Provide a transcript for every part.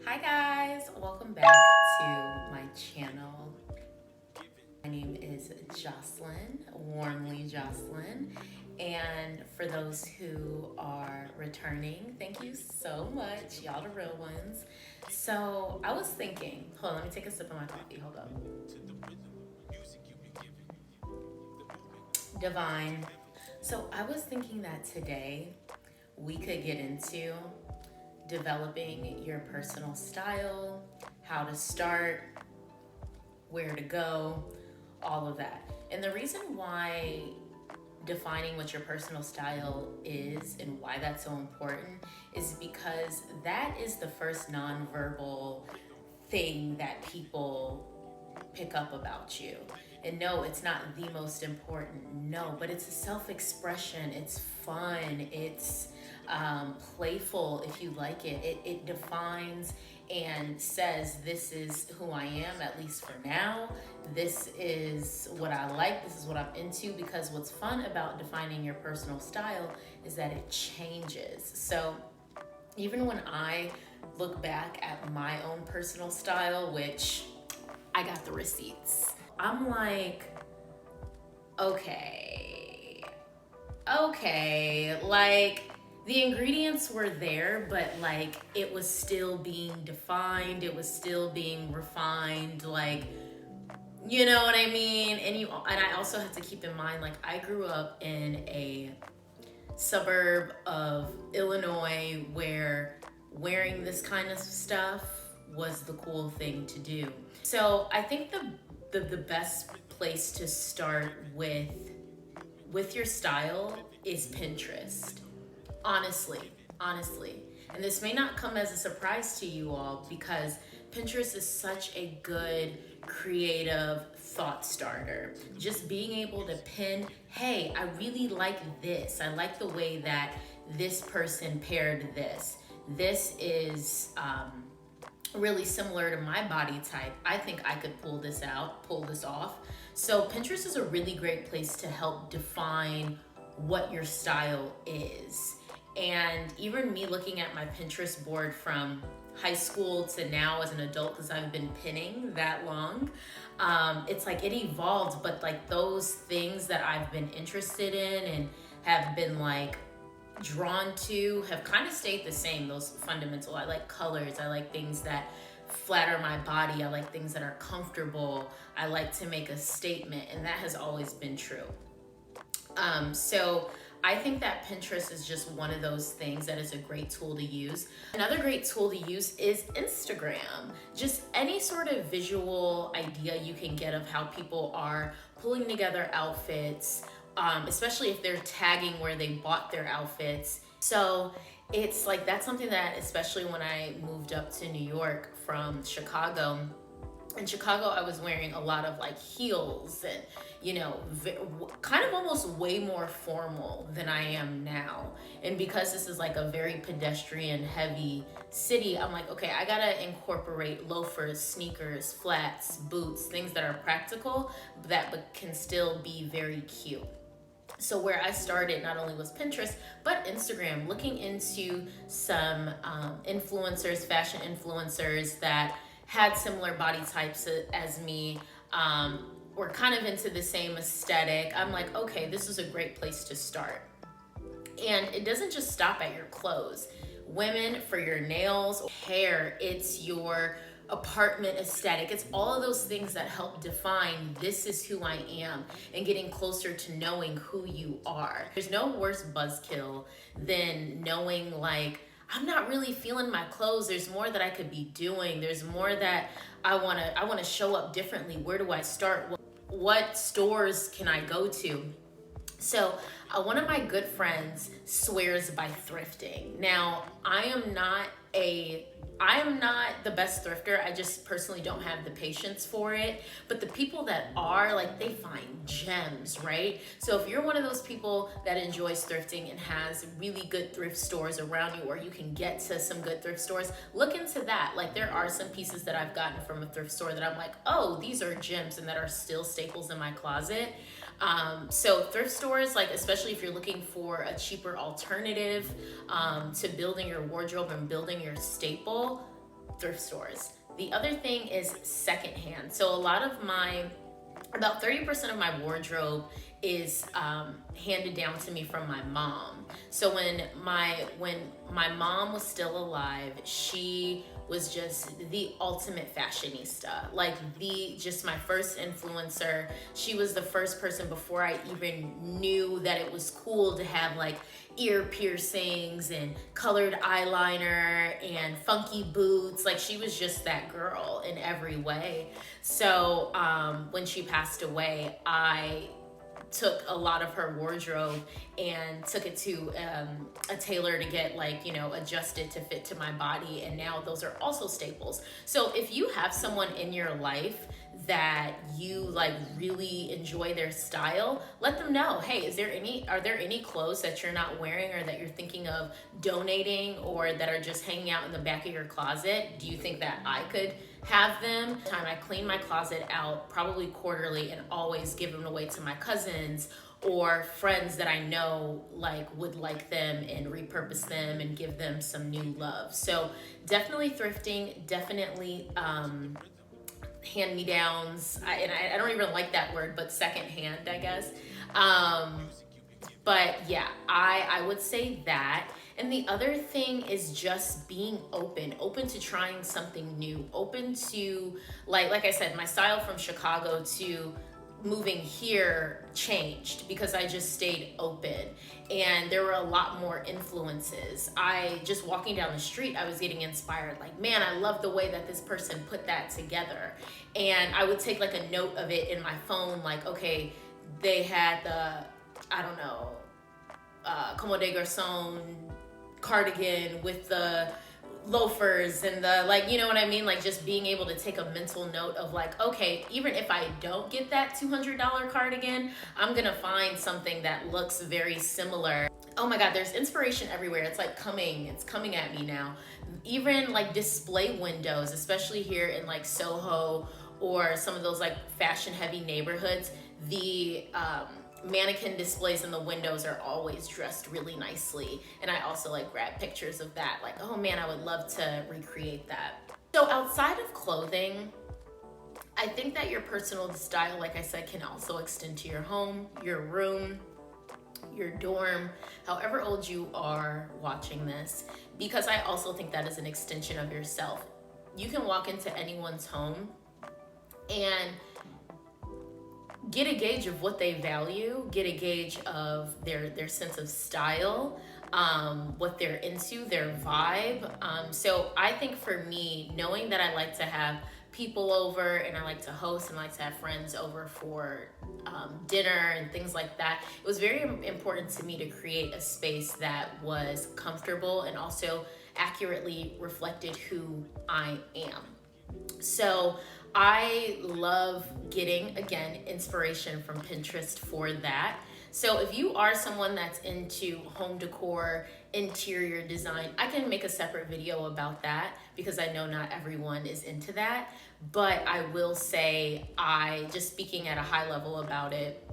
Hi guys, welcome back to my channel. My name is Jahcelyne, warmly Jahcelyne. And for those who are returning, thank you so much. Y'all the real ones. So I was thinking, hold on, let me take a sip of my coffee, hold up. Divine. So I was thinking that today we could get into developing your personal style, how to start, where to go, all of that. And the reason why defining what your personal style is and why that's so important is because that is the first nonverbal thing that people pick up about you. And no, it's not the most important, no, but it's a self-expression, it's fun, it's playful if you like it. It defines and says, this is who I am, at least for now. This is what I like, this is what I'm into, because what's fun about defining your personal style is that it changes. So even when I look back at my own personal style, which I got the receipts, I'm like, okay, like the ingredients were there, but like it was still being defined, it was still being refined, like, you know what I mean? And I also have to keep in mind, like, I grew up in a suburb of Illinois where wearing this kind of stuff was the cool thing to do. So I think the best place to start with your style is Pinterest. Honestly. And this may not come as a surprise to you all because Pinterest is such a good creative thought starter. Just being able to pin, hey, I really like this. I like the way that this person paired this. This is really similar to my body type. I think I could pull this off. So Pinterest is a really great place to help define what your style is. And even me looking at my Pinterest board from high school to now as an adult, because I've been pinning that long, it's like it evolved, but like those things that I've been interested in and have been like drawn to have kind of stayed the same. Those fundamental, I like colors, I like things that flatter my body, I like things that are comfortable, I like to make a statement, and that has always been true. So I think that Pinterest is just one of those things that is a great tool to use. Another great tool to use is Instagram. Just any sort of visual idea you can get of how people are pulling together outfits, especially if they're tagging where they bought their outfits. So it's like, that's something that, especially when I moved up to New York from Chicago, in Chicago, I was wearing a lot of like heels and, you know, kind of almost way more formal than I am now. And because this is like a very pedestrian heavy city, I'm like, okay, I gotta incorporate loafers, sneakers, flats, boots, things that are practical but can still be very cute. So where I started not only was Pinterest, but Instagram, looking into some influencers, fashion influencers that had similar body types as me, were kind of into the same aesthetic. I'm like, okay, this is a great place to start. And it doesn't just stop at your clothes. Women, for your nails, hair, it's your apartment aesthetic. It's all of those things that help define, this is who I am, and getting closer to knowing who you are. There's no worse buzzkill than knowing like, I'm not really feeling my clothes. There's more that I could be doing. There's more that I wanna show up differently. Where do I start? What stores can I go to? So one of my good friends swears by thrifting. Now, I am not the best thrifter. I just personally don't have the patience for it. But the people that are, like, they find gems, right? So if you're one of those people that enjoys thrifting and has really good thrift stores around you, or you can get to some good thrift stores, look into that. Like, there are some pieces that I've gotten from a thrift store that I'm like, oh, these are gems, and that are still staples in my closet. So thrift stores, like, especially if you're looking for a cheaper alternative to building your wardrobe and building your staple, thrift stores. The other thing is secondhand. So about 30% of my wardrobe is handed down to me from my mom. So when my mom was still alive, she was just the ultimate fashionista, like just my first influencer. She was the first person before I even knew that it was cool to have like ear piercings and colored eyeliner and funky boots. Like she was just that girl in every way. So when she passed away, I took a lot of her wardrobe and took it to a tailor to get adjusted to fit to my body, and now those are also staples. So if you have someone in your life that you like really enjoy their style, let them know, hey, are there any clothes that you're not wearing or that you're thinking of donating or that are just hanging out in the back of your closet? Do you think that I could have them? I clean my closet out probably quarterly and always give them away to my cousins or friends that I know would like them and repurpose them and give them some new love. So definitely thrifting, definitely hand-me-downs. I don't even like that word, but secondhand, I guess. But yeah, I would say that. And the other thing is just being open to trying something new, open to, like I said, my style from Chicago to moving here changed because I just stayed open, and there were a lot more influences. Just walking down the street, I was getting inspired, like, man, I love the way that this person put that together. And I would take like a note of it in my phone, like, okay, they had the, I don't know, Comme des Garçons cardigan with the loafers and the, you know what I mean? Like just being able to take a mental note of like, okay, even if I don't get that $200 cardigan, I'm gonna find something that looks very similar. Oh my God, there's inspiration everywhere. It's coming at me now. Even like display windows, especially here in like Soho or some of those like fashion heavy neighborhoods, the mannequin displays in the windows are always dressed really nicely, and I also like grab pictures of that, like, oh man, I would love to recreate that. So outside of clothing, I think that your personal style, like I said, can also extend to your home, your room, your dorm, however old you are watching this, because I also think that is an extension of yourself. You can walk into anyone's home and get a gauge of what they value, get a gauge of their sense of style, what they're into, their vibe. So I think for me, knowing that I like to have people over and I like to host and I like to have friends over for dinner and things like that, it was very important to me to create a space that was comfortable and also accurately reflected who I am. So I love getting, again, inspiration from Pinterest for that. So if you are someone that's into home decor, interior design, I can make a separate video about that because I know not everyone is into that. But I will say, just speaking at a high level about it,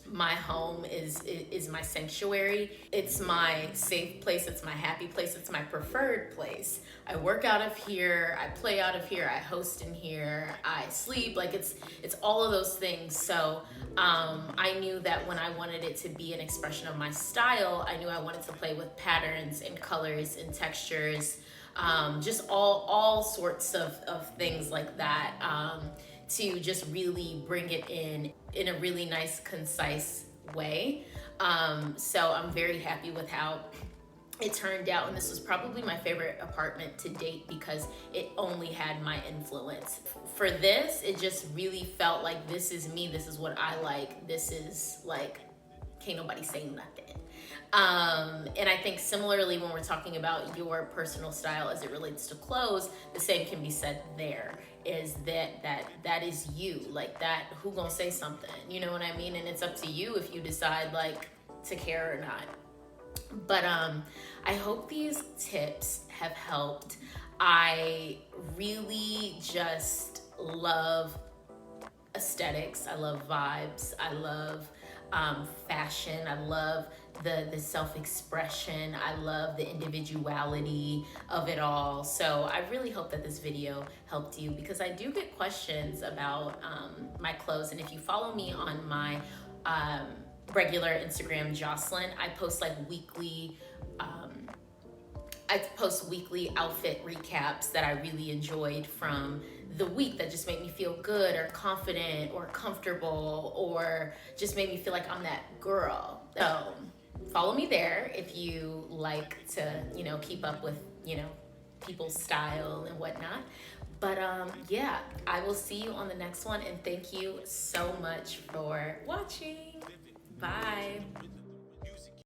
my home is my sanctuary. It's my safe place. It's my happy place. It's my preferred place. I work out of here. I play out of here. I host in here. I sleep. Like it's all of those things. So I knew that when I wanted it to be an expression of my style, I knew I wanted to play with patterns and colors and textures, just all sorts of things like that, to just really bring it in a really nice, concise way. So I'm very happy with how it turned out, and this was probably my favorite apartment to date because it only had my influence. For this, it just really felt like this is me, this is what I like, this is like, can't nobody say nothing. And I think similarly when we're talking about your personal style as it relates to clothes, the same can be said there, is that is you, like that, who gonna say something, you know what I mean? And it's up to you if you decide like to care or not. But I hope these tips have helped. I really just love aesthetics. I love vibes. I love fashion. I love the self-expression. I love the individuality of it all. So I really hope that this video helped you, because I do get questions about my clothes. And if you follow me on my regular Instagram, Jahcelyne, I post like weekly outfit recaps that I really enjoyed from the week, that just made me feel good or confident or comfortable, or just made me feel like I'm that girl. So follow me there if you like to, keep up with, people's style and whatnot. But yeah, I will see you on the next one, and thank you so much for watching. Bye.